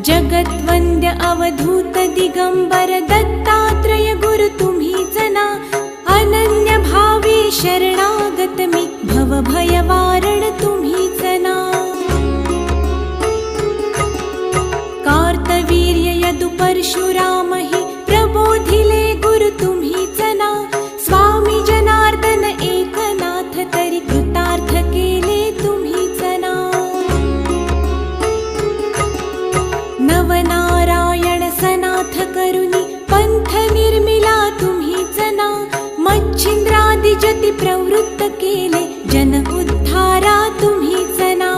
जगद्वन्द्य अवधूत दिगंबर दत्तात्रय गुरु तुम्हीच ना. अनन्य भावे शरणागत मी भव भय वारण तुम्हीच ना. कार्तवीर्य यदु परशुराम हि प्रबोधिले गुरु तुम्हीच ना. स्वामी जनार्दन एकनाथ तरी कृतार्थ केले तुम्हीच ना. नवनारायण सनाथ करुणी पंथ निर्मिला तुम्हीच ना. मच्छिंद्रादि जति प्रवृत्त केले जन उद्धारा तुम्हीच ना.